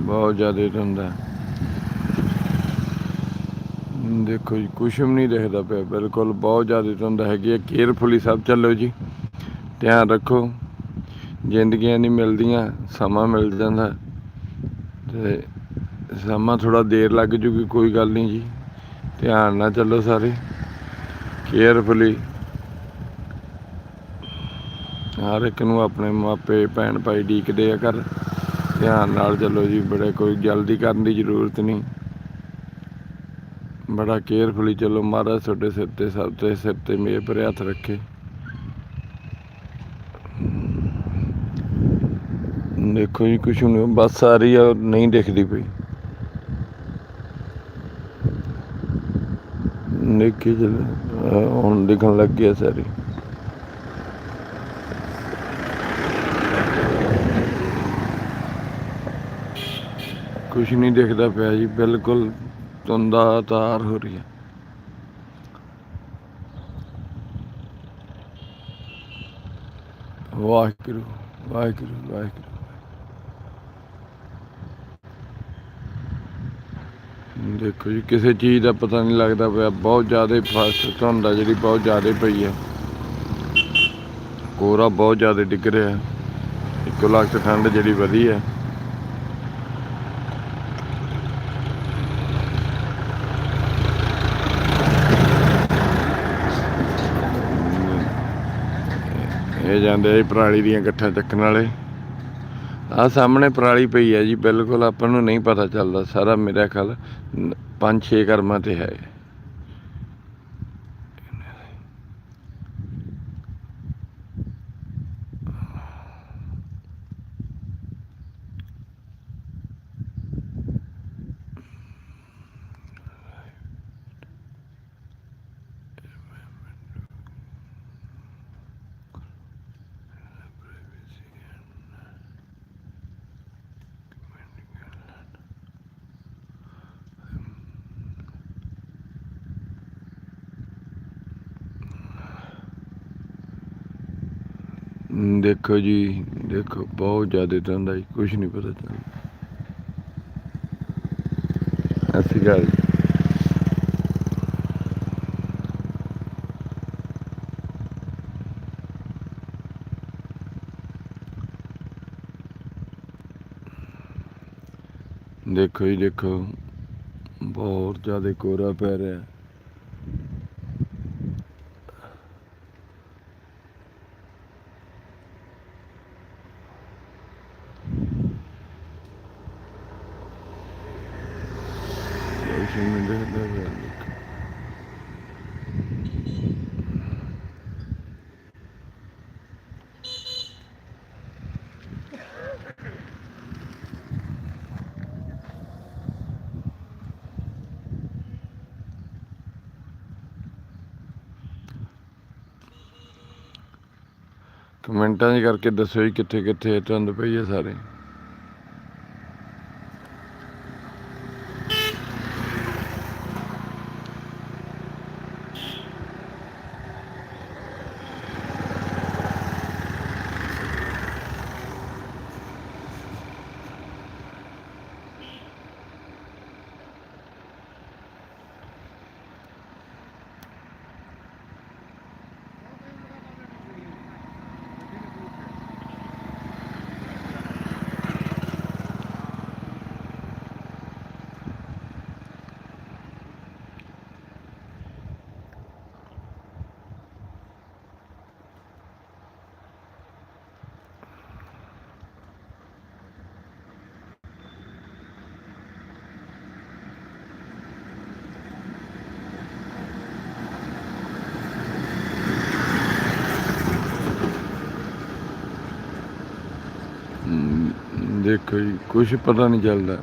बहुत ज़्यादा धुंध है। देखो जी कुछ भी नहीं दिखता पे बिल्कुल, बहुत ज़्यादा धुंध हैगी। केयरफुली सब चलो जी, ध्यान रखो। जिंदगियां नहीं मिलदियां, समा मिल जाता ते समा थोड़ा देर लग जूगी, कोई गल नहीं जी। ध्यान ना चलो सारे, केयरफुली। हर एक नूं अपने मापे भैन भाई ਡੀਕਦੇ आ घर। ध्यान नाल चलो जी, बड़े कोई जल्दी करने की जरूरत नहीं, बड़ा केयरफुली चलो। महाराज तुहाडे सिर ते सब ते सिर ते मेरे पर हथ रखे। देखो जी कुछ नहीं, बस आ रही है, नहीं दिखती पई। देखी चलो हुण दिखन लग गया सारी। कुछ नहीं दिखता पाया जी, बिल्कुल धुंधा तार हो रही है। वाहिगुरू वाहिगुरू वाहिगुरू। देखो जी किसी चीज़ का पता नहीं लगता पाया, बहुत ज़्यादा फास्ट धुंध आ जी, बहुत ज़्यादा पई है। कोहरा बहुत ज़्यादा डिग रहा है, 1 ਲੱਖ ठंड जी वधी है। ये जाते पराली दियां गट्ठां चक्कण वाले। आ सामने पराली पई है जी, बिल्कुल आपां नूं नहीं पता चलता सारा। मेरा ख्याल 5-6 कर्मां ते है। देखो जी देखो बहुत ज़्यादा धुंध आई, कुछ नहीं पता चलता। ऐसी गल देखो जी देखो, बहुत ज़्यादा कोहरा पै रहा है। कुछ नहीं दिखता पिया, देखो। कमेंटा च करके दसो जी कित्थे कित्थे धुंध पई है सारे। देखो जी कुछ पता नहीं चलता।